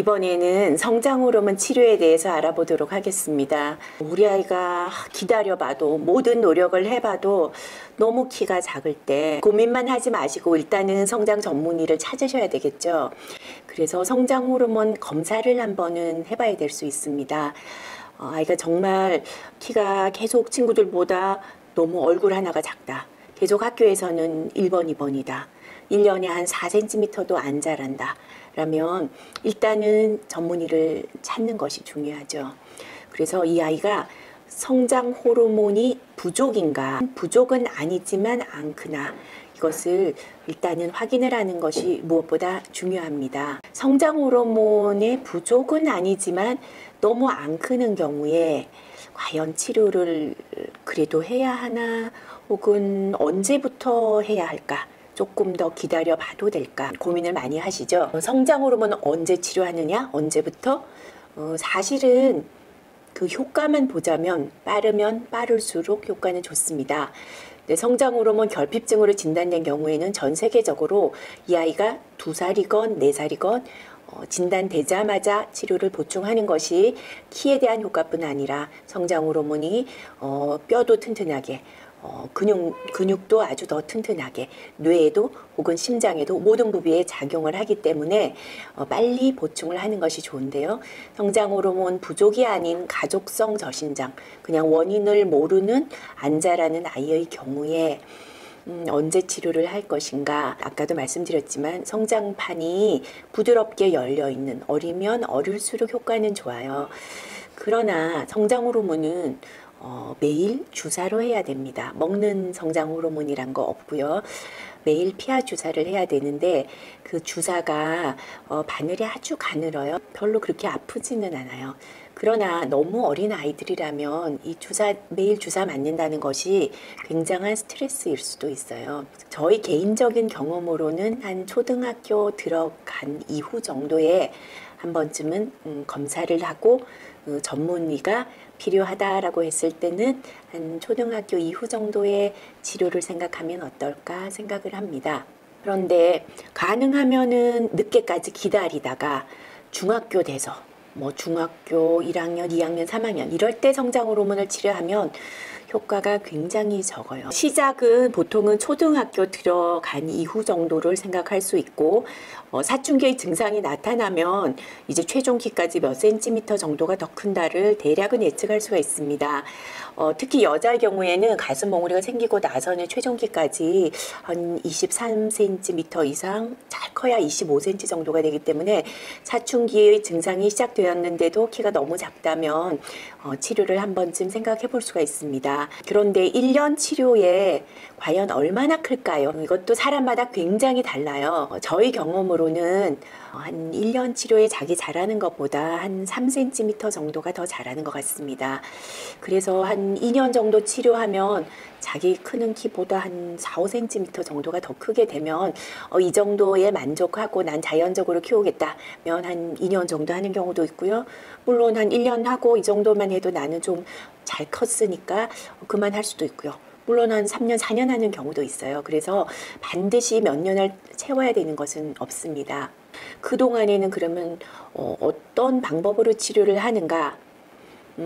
이번에는 성장 호르몬 치료에 대해서 알아보도록 하겠습니다. 우리 아이가 기다려봐도 모든 노력을 해봐도 너무 키가 작을 때 고민만 하지 마시고 일단은 성장 전문의를 찾으셔야 되겠죠. 그래서 성장 호르몬 검사를 한번은 해봐야 될 수 있습니다. 아이가 정말 키가 계속 친구들보다 너무 얼굴 하나가 작다. 계속 학교에서는 1번, 2번이다. 1년에 한 4cm도 안 자란다. 라면 일단은 전문의를 찾는 것이 중요하죠. 그래서 이 아이가 성장 호르몬이 부족인가? 부족은 아니지만 안 크나? 이것을 일단은 확인을 하는 것이 무엇보다 중요합니다. 성장 호르몬의 부족은 아니지만 너무 안 크는 경우에 과연 치료를 그래도 해야 하나? 혹은 언제부터 해야 할까? 조금 더 기다려 봐도 될까 고민을 많이 하시죠. 성장 호르몬은 언제 치료하느냐? 언제부터? 사실은 그 효과만 보자면 빠르면 빠를수록 효과는 좋습니다. 성장 호르몬 결핍증으로 진단된 경우에는 전 세계적으로 이 아이가 2살이건 4살이건 진단되자마자 치료를 보충하는 것이 키에 대한 효과뿐 아니라 성장 호르몬이 뼈도 튼튼하게 근육도 아주 더 튼튼하게 뇌에도 혹은 심장에도 모든 부위에 작용을 하기 때문에 빨리 보충을 하는 것이 좋은데요. 성장 호르몬 부족이 아닌 가족성 저신장, 그냥 원인을 모르는 안 자라는 아이의 경우에 언제 치료를 할 것인가. 아까도 말씀드렸지만 성장판이 부드럽게 열려있는, 어리면 어릴수록 효과는 좋아요. 그러나 성장 호르몬은 매일 주사로 해야 됩니다. 먹는 성장 호르몬이란 거 없고요. 매일 피하 주사를 해야 되는데 그 주사가 바늘이 아주 가늘어요. 별로 그렇게 아프지는 않아요. 그러나 너무 어린 아이들이라면 이 매일 주사 맞는다는 것이 굉장한 스트레스일 수도 있어요. 저희 개인적인 경험으로는 한 초등학교 들어간 이후 정도에 한 번쯤은 검사를 하고 전문의가 필요하다라고 했을 때는 한 초등학교 이후 정도의 치료를 생각하면 어떨까 생각을 합니다. 그런데 가능하면은 늦게까지 기다리다가 중학교 돼서 중학교 1학년, 2학년, 3학년 이럴 때 성장 호르몬을 치료하면 효과가 굉장히 적어요. 시작은 보통은 초등학교 들어간 이후 정도를 생각할 수 있고 사춘기의 증상이 나타나면 이제 최종 키까지 몇 센티미터 정도가 더 큰다를 대략은 예측할 수가 있습니다. 특히 여자의 경우에는 가슴 몽우리가 생기고 나서는 최종 키까지 한 23cm 이상, 잘 커야 25cm 정도가 되기 때문에 사춘기의 증상이 시작되었는데도 키가 너무 작다면 치료를 한 번쯤 생각해 볼 수가 있습니다. 그런데 1년 치료에 과연 얼마나 클까요? 이것도 사람마다 굉장히 달라요. 저희 경험으로는 한 1년 치료에 자기 자라는 것보다 한 3cm 정도가 더 자라는 것 같습니다. 그래서 한 2년 정도 치료하면 자기 크는 키보다 한 4, 5cm 정도가 더 크게 되면 이 정도에 만족하고 난 자연적으로 키우겠다면 한 2년 정도 하는 경우도 있고요. 물론 한 1년 하고 이 정도만 해도 나는 좀 잘 컸으니까 그만할 수도 있고요. 물론 한 3년, 4년 하는 경우도 있어요. 그래서 반드시 몇 년을 채워야 되는 것은 없습니다. 그동안에는 그러면 어떤 방법으로 치료를 하는가?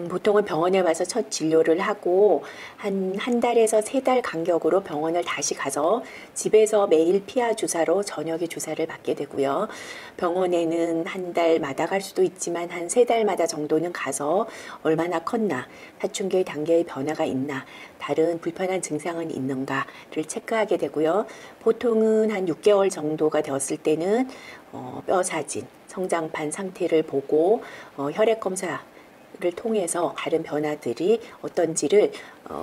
보통은 병원에 와서 첫 진료를 하고 한 달에서 3달 간격으로 병원을 다시 가서 집에서 매일 피하 주사로 저녁에 주사를 받게 되고요. 병원에는 한 달마다 갈 수도 있지만 한 3달마다 정도는 가서 얼마나 컸나, 사춘기의 단계의 변화가 있나, 다른 불편한 증상은 있는가를 체크하게 되고요. 보통은 한 6개월 정도가 되었을 때는 뼈 사진, 성장판 상태를 보고 혈액 검사 를 통해서 다른 변화들이 어떤지를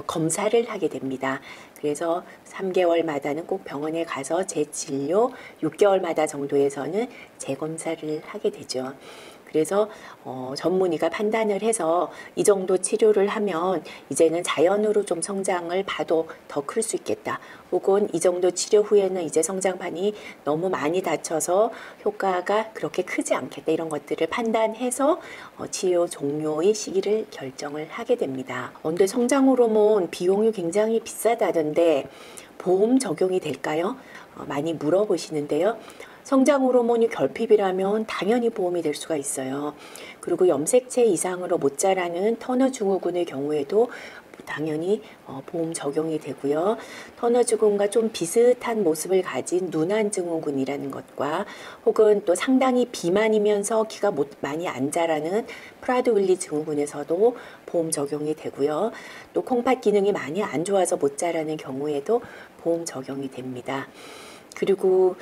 검사를 하게 됩니다. 그래서 3개월마다는 꼭 병원에 가서 재진료, 6개월마다 정도에서는 재검사를 하게 되죠. 그래서 전문의가 판단을 해서 이 정도 치료를 하면 이제는 자연으로 좀 성장을 봐도 더 클 수 있겠다. 혹은 이 정도 치료 후에는 이제 성장판이 너무 많이 다쳐서 효과가 그렇게 크지 않겠다. 이런 것들을 판단해서 치료 종료의 시기를 결정을 하게 됩니다. 근데 성장 호르몬 비용이 굉장히 비싸다던데 보험 적용이 될까요? 많이 물어보시는데요. 성장 호르몬이 결핍이라면 당연히 보험이 될 수가 있어요. 그리고 염색체 이상으로 못 자라는 터너 증후군의 경우에도 당연히 보험 적용이 되고요. 터너 증후군과 좀 비슷한 모습을 가진 누난 증후군이라는 것과 혹은 또 상당히 비만이면서 키가 많이 안 자라는 프라드-윌리 증후군에서도 보험 적용이 되고요. 또 콩팥 기능이 많이 안 좋아서 못 자라는 경우에도 보험 적용이 됩니다. 그리고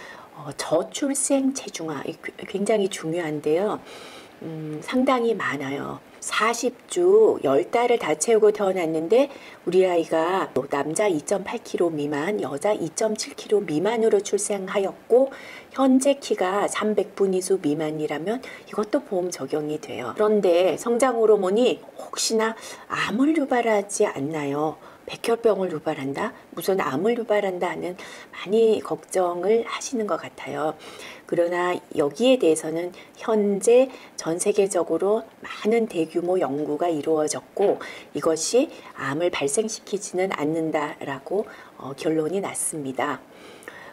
저출생 체중아 굉장히 중요한데요. 상당히 많아요. 40주 10달을 다 채우고 태어났는데 우리 아이가 남자 2.8kg 미만, 여자 2.7kg 미만으로 출생하였고 현재 키가 300분위수 미만이라면 이것도 보험 적용이 돼요. 그런데 성장 호르몬이 혹시나 암을 유발하지 않나요? 백혈병을 유발한다? 무슨 암을 유발한다 하는 많이 걱정을 하시는 것 같아요. 그러나 여기에 대해서는 현재 전 세계적으로 많은 대규모 연구가 이루어졌고 이것이 암을 발생시키지는 않는다라고 결론이 났습니다.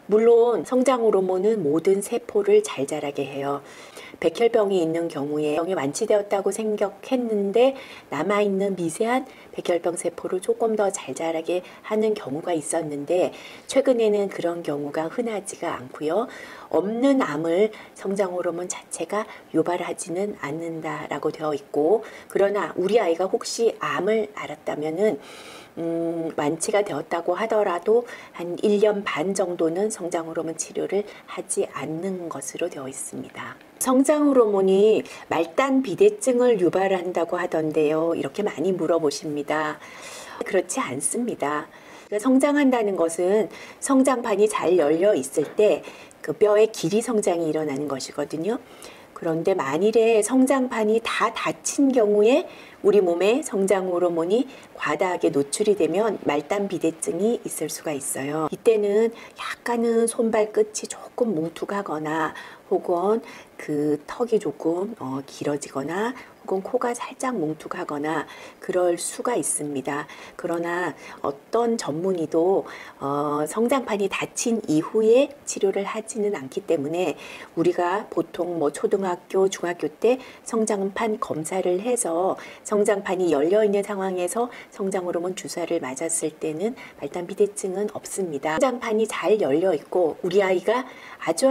물론 성장 호르몬은 모든 세포를 잘 자라게 해요. 백혈병이 있는 경우에 병이 완치되었다고 생각했는데 남아있는 미세한 백혈병 세포를 조금 더 잘 자라게 하는 경우가 있었는데 최근에는 그런 경우가 흔하지가 않고요. 없는 암을 성장 호르몬 자체가 유발하지는 않는다라고 되어 있고 그러나 우리 아이가 혹시 암을 앓았다면은 완치가 되었다고 하더라도 한 1년 반 정도는 성장 호르몬 치료를 하지 않는 것으로 되어 있습니다. 성장 호르몬이 말단 비대증을 유발한다고 하던데요. 이렇게 많이 물어보십니다. 그렇지 않습니다. 성장한다는 것은 성장판이 잘 열려 있을 때 그 뼈의 길이 성장이 일어나는 것이거든요. 그런데 만일에 성장판이 다 닫힌 경우에 우리 몸에 성장 호르몬이 과다하게 노출이 되면 말단 비대증이 있을 수가 있어요. 이때는 약간은 손발 끝이 조금 뭉툭하거나 혹은 그 턱이 조금 길어지거나 혹은 코가 살짝 뭉툭하거나 그럴 수가 있습니다. 그러나 어떤 전문의도 성장판이 닫힌 이후에 치료를 하지는 않기 때문에 우리가 보통 초등학교, 중학교 때 성장판 검사를 해서 성장판이 열려있는 상황에서 성장 호르몬 주사를 맞았을 때는 말단 비대증은 없습니다. 성장판이 잘 열려있고 우리 아이가 아주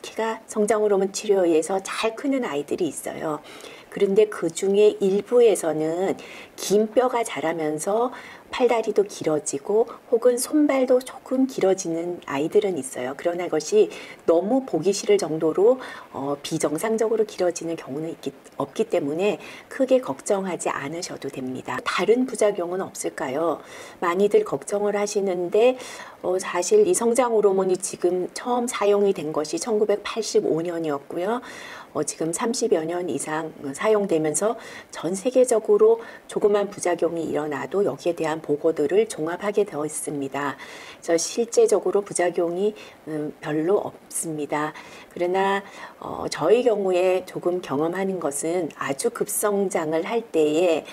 키가 성장 호르몬 치료에 의해서 잘 크는 아이들이 있어요. 그런데 그 중에 일부에서는 긴 뼈가 자라면서 팔다리도 길어지고 혹은 손발도 조금 길어지는 아이들은 있어요. 그러나 그것이 너무 보기 싫을 정도로 비정상적으로 길어지는 경우는 없기 때문에 크게 걱정하지 않으셔도 됩니다. 다른 부작용은 없을까요? 많이들 걱정을 하시는데 사실 이 성장 호르몬이 지금 처음 사용이 된 것이 1985년이었고요. 지금 30여 년 이상 사용되면서 전 세계적으로 조그만 부작용이 일어나도 여기에 대한 보고들을 종합하게 되어 있습니다. 그래서 실제적으로 부작용이 별로 없습니다. 그러나 저희 경우에 조금 경험하는 것은 아주 급성장을 할 때에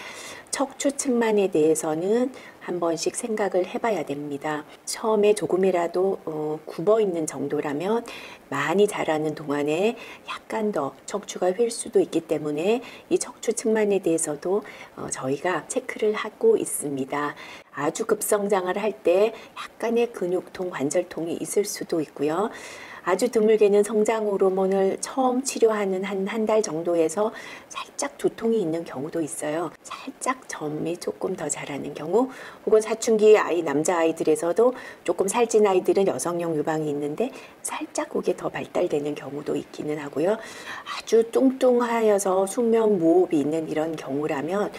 척추 측만에 대해서는 한 번씩 생각을 해봐야 됩니다. 처음에 조금이라도 굽어 있는 정도라면 많이 자라는 동안에 약간 더 척추가 휠 수도 있기 때문에 이 척추 측만에 대해서도 저희가 체크를 하고 있습니다. 아주 급성장을 할 때 약간의 근육통, 관절통이 있을 수도 있고요. 아주 드물게는 성장 호르몬을 처음 치료하는 한 달 정도에서 살짝 두통이 있는 경우도 있어요. 살짝 점이 조금 더 자라는 경우 혹은 사춘기 남자아이들에서도 조금 살찐 아이들은 여성용 유방이 있는데 살짝 그게 더 발달되는 경우도 있기는 하고요. 아주 뚱뚱하여서 숙면 무호흡이 있는 이런 경우라면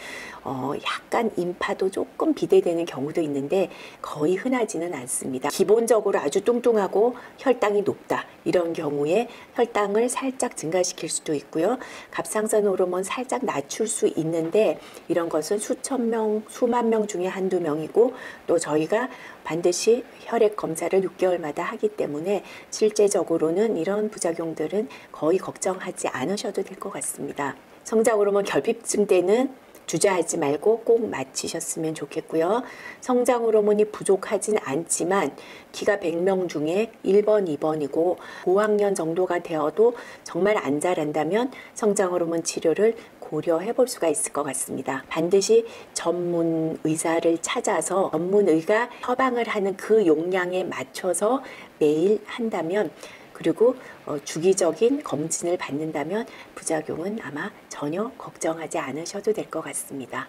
약간 인파도 조금 비대되는 경우도 있는데 거의 흔하지는 않습니다. 기본적으로 아주 뚱뚱하고 혈당이 높다 이런 경우에 혈당을 살짝 증가시킬 수도 있고요. 갑상선 호르몬 살짝 낮출 수 있는데 이런 것은 수천 명, 수만 명 중에 한두 명이고 또 저희가 반드시 혈액 검사를 6개월마다 하기 때문에 실제적으로는 이런 부작용들은 거의 걱정하지 않으셔도 될 것 같습니다. 성장 호르몬 결핍증 때는 주저하지 말고 꼭 맞히셨으면 좋겠고요. 성장 호르몬이 부족하진 않지만 키가 100명 중에 1번, 2번이고 고학년 정도가 되어도 정말 안 자란다면 성장 호르몬 치료를 고려해 볼 수가 있을 것 같습니다. 반드시 전문 의사를 찾아서 전문의가 처방을 하는 그 용량에 맞춰서 매일 한다면, 그리고 주기적인 검진을 받는다면 부작용은 아마 전혀 걱정하지 않으셔도 될 것 같습니다.